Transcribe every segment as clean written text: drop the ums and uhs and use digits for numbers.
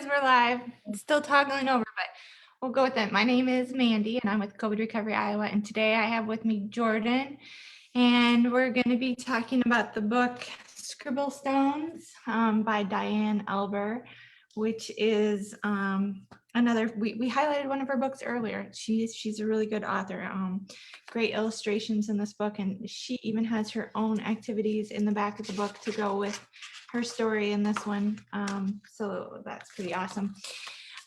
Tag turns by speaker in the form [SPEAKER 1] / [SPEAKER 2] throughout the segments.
[SPEAKER 1] we're live. It's still toggling over, but we'll go with it. My name is Mandy, and I'm with COVID Recovery Iowa. And today I have with me Jordan, and we're going to be talking about the book Scribble Stones by Diane Alber, which is another. We highlighted one of her books earlier. She's a really good author. Great illustrations in this book, and she even has her own activities in the back of the book to go with her story in this one. So that's pretty awesome.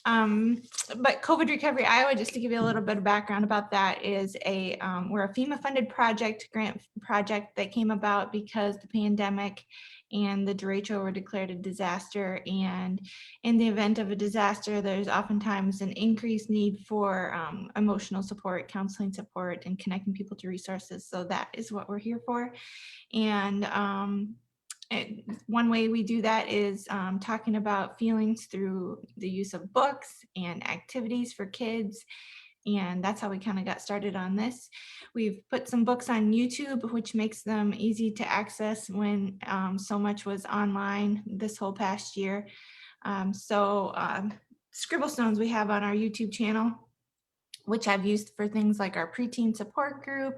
[SPEAKER 1] But COVID Recovery Iowa, just to give you a little bit of background about that, is we're a FEMA funded grant project that came about because the pandemic and the derecho were declared a disaster. And in the event of a disaster, there's oftentimes an increased need for emotional support, counseling support, and connecting people to resources. So that is what we're here for. And one way we do that is talking about feelings through the use of books and activities for kids. And that's how we kind of got started on this. We've put some books on YouTube, which makes them easy to access when so much was online this whole past year. Scribble Stones we have on our YouTube channel, which I've used for things like our preteen support group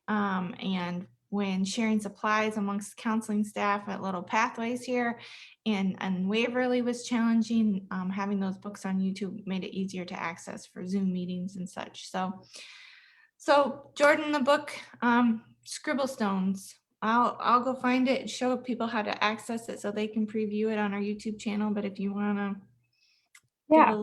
[SPEAKER 1] and when sharing supplies amongst counseling staff at Little Pathways here. And Waverly was challenging. Having those books on YouTube made it easier to access for Zoom meetings and such. So Jordan, the book, Scribble Stones, I'll go find it and show people how to access it so they can preview it on our YouTube channel. But if you want to.
[SPEAKER 2] Yeah.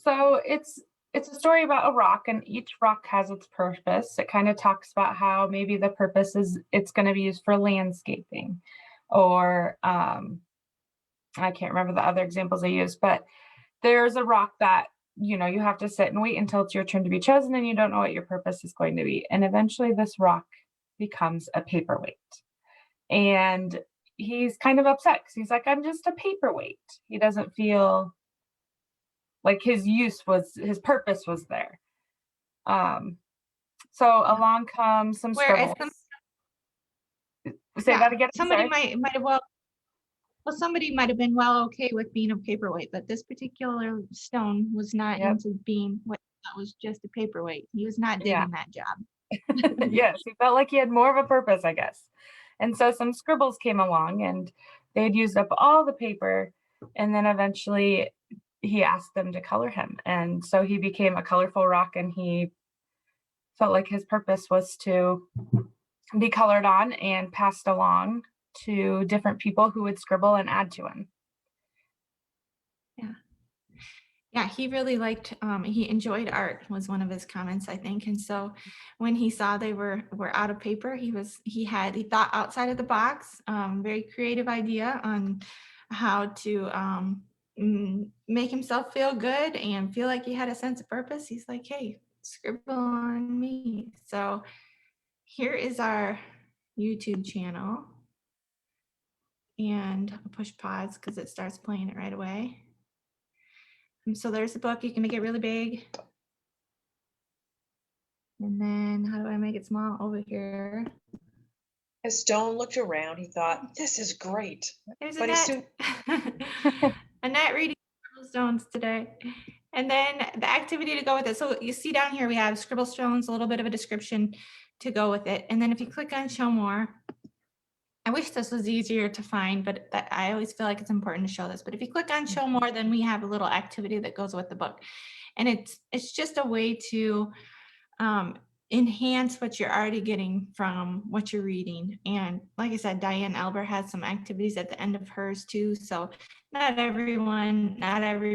[SPEAKER 2] So it's a story about a rock, and each rock has its purpose. It kind of talks about how maybe the purpose is it's going to be used for landscaping, or I can't remember the other examples I used, but there's a rock that, you have to sit and wait until it's your turn to be chosen, and you don't know what your purpose is going to be. And eventually this rock becomes a paperweight. And he's kind of upset because he's like, I'm just a paperweight. He doesn't feel like his purpose was there. So along comes some scribbles. Say that again.
[SPEAKER 1] Somebody might have somebody might have been okay with being a paperweight, but this particular stone was not into being what was just a paperweight. He was not digging that job.
[SPEAKER 2] Yes, he felt like he had more of a purpose, I guess. And so some scribbles came along, and they'd used up all the paper, and then eventually he asked them to color him. And so he became a colorful rock, and he felt like his purpose was to be colored on and passed along to different people who would scribble and add to him.
[SPEAKER 1] Yeah, he really liked, he enjoyed art was one of his comments, I think. And so when he saw they were out of paper, he thought outside of the box, very creative idea on how to make himself feel good and feel like he had a sense of purpose. He's like, hey, scribble on me. So here is our YouTube channel. And I'll push pause because it starts playing it right away. So there's the book. You can make it really big. And then how do I make it small? Over here.
[SPEAKER 3] As Stone looked around, he thought, this is great.
[SPEAKER 1] There's Annette. Annette reading Scribble Stones today. And then the activity to go with it. So you see down here, we have Scribble Stones, a little bit of a description to go with it. And then if you click on show more, I wish this was easier to find, but I always feel like it's important to show this. But if you click on show more, then we have a little activity that goes with the book. And it's just a way to enhance what you're already getting from what you're reading. And like I said, Diane Alber has some activities at the end of hers too. So not every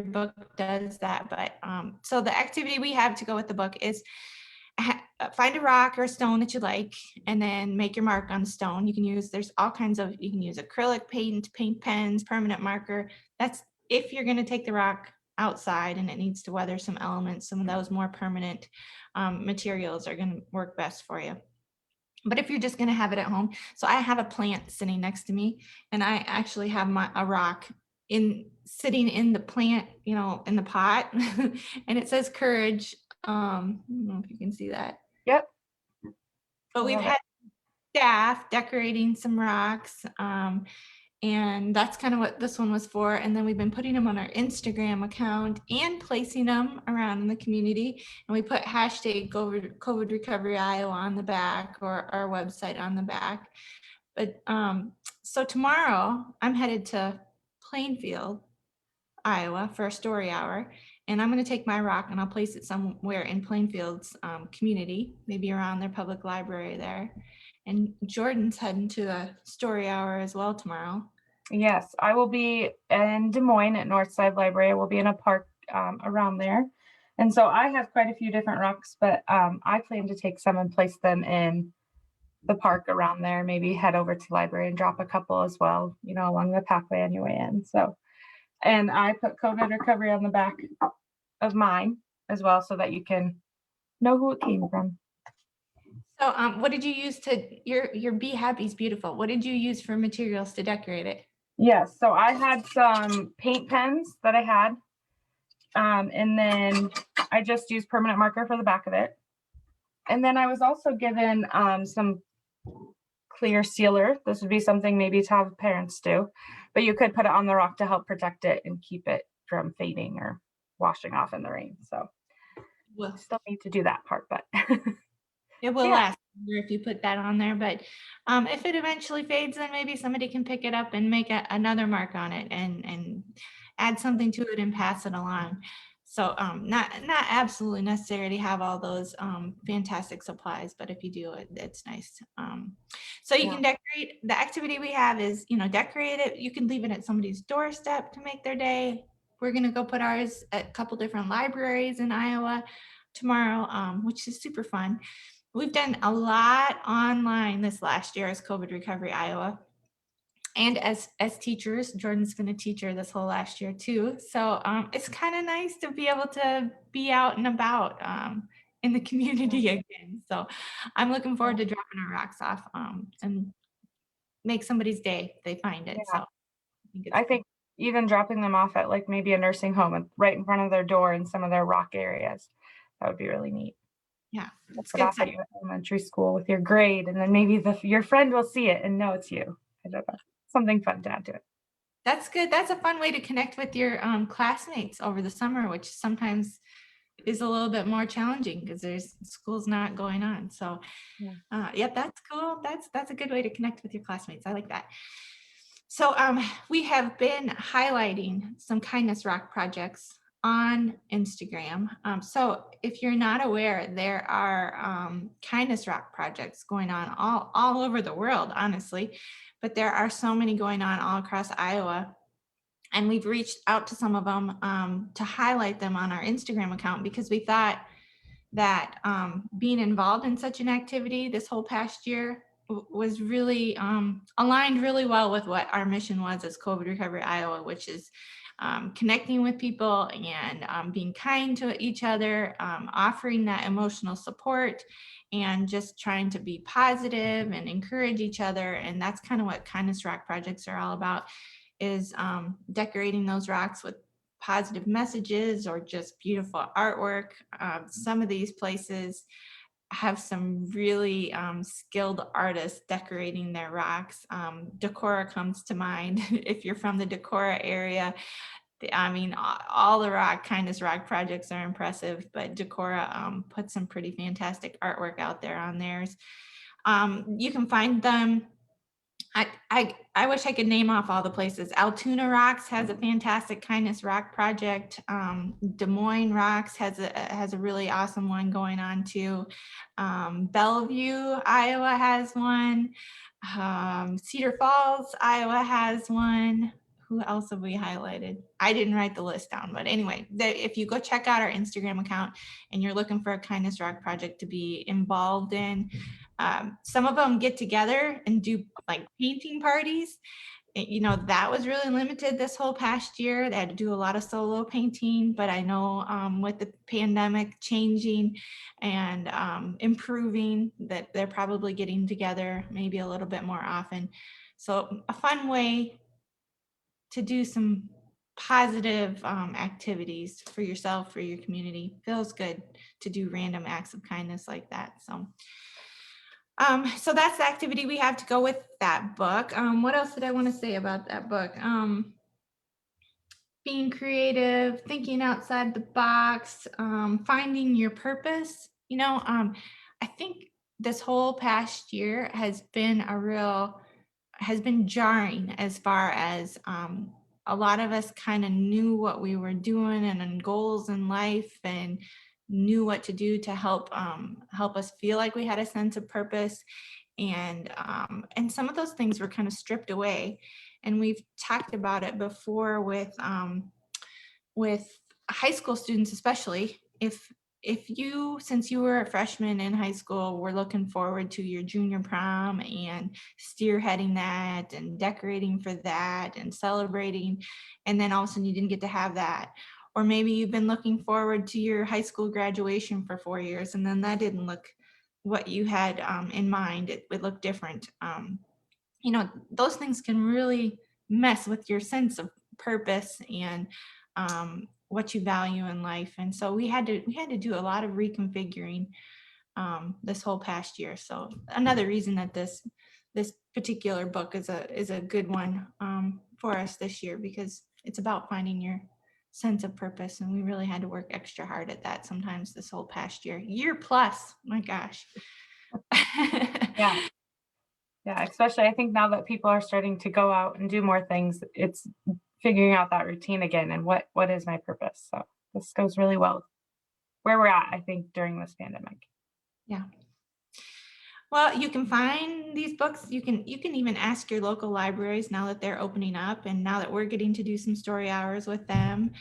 [SPEAKER 1] book does that. But so the activity we have to go with the book is find a rock or a stone that you like, and then make your mark on the stone. You can use acrylic paint pens, permanent marker. That's if you're going to take the rock outside and it needs to weather some elements. Some of those more permanent materials are going to work best for you. But if you're just going to have it at home, so I have a plant sitting next to me, and I actually have a rock sitting in the plant, in the pot, and it says courage. I don't know if you can see that.
[SPEAKER 2] Yep.
[SPEAKER 1] But we've had staff decorating some rocks, And that's kind of what this one was for. And then we've been putting them on our Instagram account and placing them around in the community. And we put hashtag COVID Recovery Iowa on the back, or our website on the back. But so tomorrow I'm headed to Plainfield, Iowa for a story hour. And I'm going to take my rock and I'll place it somewhere in Plainfield's community, maybe around their public library there. And Jordan's heading to a story hour as well tomorrow.
[SPEAKER 2] Yes, I will be in Des Moines at Northside Library. I will be in a park around there. And so I have quite a few different rocks, but I plan to take some and place them in the park around there, maybe head over to the library and drop a couple as well, you know, along the pathway on your way in. So, and I put COVID recovery on the back of mine as well, so that you can know who it came from.
[SPEAKER 1] So what did you use to, your Be Happy's beautiful. What did you use for materials to decorate it?
[SPEAKER 2] Yes, so I had some paint pens that I had, and then I just used permanent marker for the back of it. And then I was also given some clear sealer. This would be something maybe to have parents do, but you could put it on the rock to help protect it and keep it from fading or washing off in the rain. So
[SPEAKER 1] Well,
[SPEAKER 2] still need to do that part, but
[SPEAKER 1] it will
[SPEAKER 2] yeah.
[SPEAKER 1] last longer if you put that on there, but if it eventually fades, then maybe somebody can pick it up and make another mark on it and add something to it and pass it along. So not absolutely necessary to have all those fantastic supplies, but if you do it, it's nice. So you
[SPEAKER 2] Yeah.
[SPEAKER 1] can decorate. The activity we have is, you know, decorate it. You can leave it at somebody's doorstep to make their day. We're gonna go put ours at a couple different libraries in Iowa tomorrow, which is super fun. We've done a lot online this last year as COVID Recovery Iowa. And as teachers, Jordan's been a teacher this whole last year too. So it's kind of nice to be able to be out and about in the community again. So I'm looking forward to dropping our rocks off and make somebody's day if they find it.
[SPEAKER 2] Yeah.
[SPEAKER 1] So
[SPEAKER 2] I think even dropping them off at like maybe a nursing home and right in front of their door in some of their rock areas, that would be really neat.
[SPEAKER 1] yeah, it's
[SPEAKER 2] Put
[SPEAKER 1] good
[SPEAKER 2] off
[SPEAKER 1] stuff.
[SPEAKER 2] at your elementary school with your grade, and then maybe your friend will see it and know it's you. I don't know. Something fun to add to it.
[SPEAKER 1] That's good. That's a fun way to connect with your classmates over the summer, which sometimes is a little bit more challenging because there's school's not going on. So yep, that's cool. That's a good way to connect with your classmates. I like that. So we have been highlighting some kindness rock projects on Instagram. So if you're not aware, there are kindness rock projects going on all over the world, honestly, but there are so many going on all across Iowa. And we've reached out to some of them to highlight them on our Instagram account because we thought that being involved in such an activity this whole past year was really aligned really well with what our mission was as COVID Recovery Iowa, which is connecting with people and being kind to each other, offering that emotional support, and just trying to be positive and encourage each other. And that's kind of what Kindness Rock projects are all about, is decorating those rocks with positive messages or just beautiful artwork. Some of these places have some really skilled artists decorating their rocks. Decorah comes to mind. If you're from the Decorah area, I mean, all the Kindness Rock projects are impressive, but Decorah put some pretty fantastic artwork out there on theirs. You can find them. I wish I could name off all the places. Altoona Rocks has a fantastic Kindness Rock project. Des Moines Rocks has a really awesome one going on too. Bellevue, Iowa has one. Cedar Falls, Iowa has one. Who else have we highlighted? I didn't write the list down, but anyway, if you go check out our Instagram account and you're looking for a Kindness Rock project to be involved in, some of them get together and do like painting parties. You know, that was really limited this whole past year. They had to do a lot of solo painting, but I know with the pandemic changing and improving, that they're probably getting together maybe a little bit more often. So a fun way to do some positive activities for yourself, for your community. Feels good to do random acts of kindness like that. So So that's the activity we have to go with that book. What else did I want to say about that book? Being creative, thinking outside the box, finding your purpose. I think this whole past year has been jarring as far as a lot of us kind of knew what we were doing and goals in life and knew what to do to help us feel like we had a sense of purpose, and some of those things were kind of stripped away, and we've talked about it before with high school students, especially if you, since you were a freshman in high school, were looking forward to your junior prom and spearheading that and decorating for that and celebrating, and then all of a sudden you didn't get to have that. Or maybe you've been looking forward to your high school graduation for 4 years, and then that didn't look what you had in mind. It would look different. Those things can really mess with your sense of purpose and what you value in life. And so we had to do a lot of reconfiguring this whole past year. So another reason that this particular book is a good one for us this year, because it's about finding your sense of purpose, and we really had to work extra hard at that sometimes this whole past year plus. My gosh.
[SPEAKER 2] Yeah, especially I think now that people are starting to go out and do more things, it's figuring out that routine again and what is my purpose. So this goes really well where we're at, I think, during this pandemic.
[SPEAKER 1] Yeah. Well, you can find these books. You can even ask your local libraries now that they're opening up, and now that we're getting to do some story hours with them.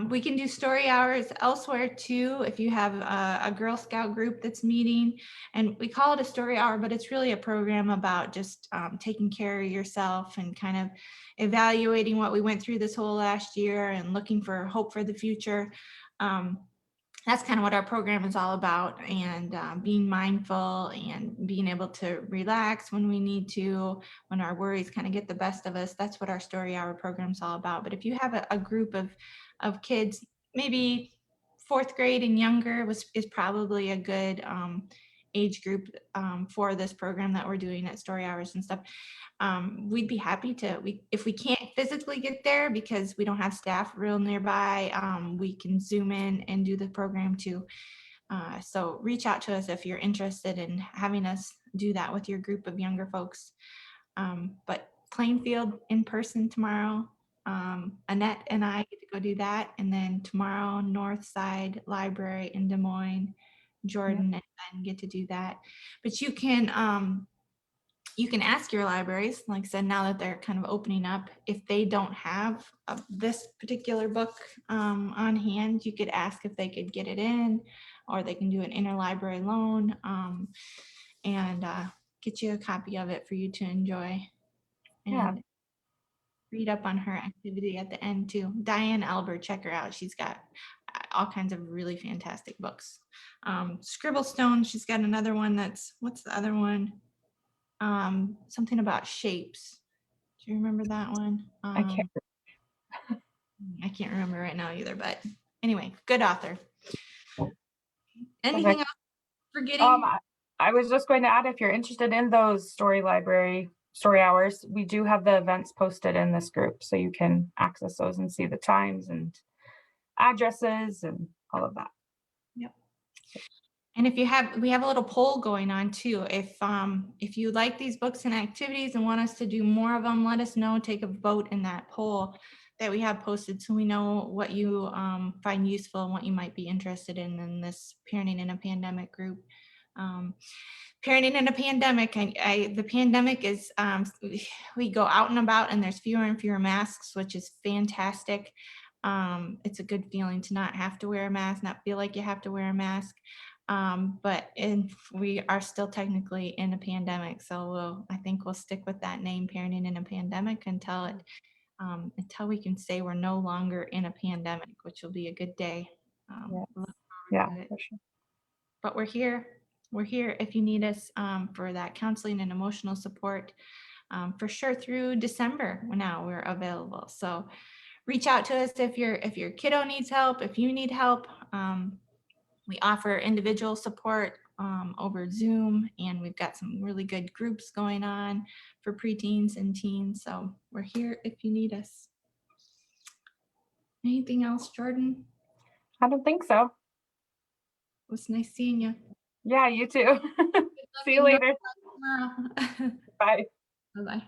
[SPEAKER 1] We can do story hours elsewhere too if you have a Girl Scout group that's meeting, and we call it a story hour, but it's really a program about just taking care of yourself and kind of evaluating what we went through this whole last year and looking for hope for the future. That's kind of what our program is all about, and being mindful and being able to relax when we need to, when our worries kind of get the best of us. That's what our story hour program is all about. But if you have a group of kids, maybe fourth grade and younger is probably a good age group for this program that we're doing at story hours and stuff. We'd be happy to, if we can't physically get there because we don't have staff real nearby, we can Zoom in and do the program too. So reach out to us if you're interested in having us do that with your group of younger folks. But Plainfield in person tomorrow. Annette and I get to go do that. And then tomorrow, Northside Library in Des Moines, Jordan and Ben get to do that. But you can ask your libraries, like I said, now that they're kind of opening up, if they don't have this particular book on hand, you could ask if they could get it in, or they can do an interlibrary loan and get you a copy of it for you to enjoy. And read up on her activity at the end too. Diane Alber, check her out. She's got all kinds of really fantastic books. Scribble Stones, she's got another one what's the other one? Something about shapes. Do you remember that one?
[SPEAKER 2] I
[SPEAKER 1] can't remember right now either, but anyway, good author. Anything
[SPEAKER 2] Perfect.
[SPEAKER 1] else forgetting?
[SPEAKER 2] I was just going to add, if you're interested in those story hours, we do have the events posted in this group, so you can access those and see the times and addresses and all of that.
[SPEAKER 1] Yep. And we have a little poll going on too. If you like these books and activities and want us to do more of them, let us know. Take a vote in that poll that we have posted, so we know what you find useful and what you might be interested in this Parenting in a Pandemic group. Parenting in a pandemic, the pandemic is, we go out and about and there's fewer and fewer masks, which is fantastic. It's a good feeling to not have to wear a mask, not feel like you have to wear a mask. But we are still technically in a pandemic, so I think we'll stick with that name, Parenting in a Pandemic, until we can say we're no longer in a pandemic, which will be a good day.
[SPEAKER 2] Yeah, for sure.
[SPEAKER 1] But we're here if you need us for that counseling and emotional support, for sure through December. Now we're available, so reach out to us if your kiddo needs help, if you need help. We offer individual support, over Zoom, and we've got some really good groups going on for preteens and teens. So we're here if you need us. Anything else, Jordan?
[SPEAKER 2] I don't think so.
[SPEAKER 1] It was nice seeing you.
[SPEAKER 2] Yeah, you too. See you
[SPEAKER 1] Good luck
[SPEAKER 2] later.
[SPEAKER 1] tomorrow.
[SPEAKER 2] Bye.
[SPEAKER 1] Bye-bye.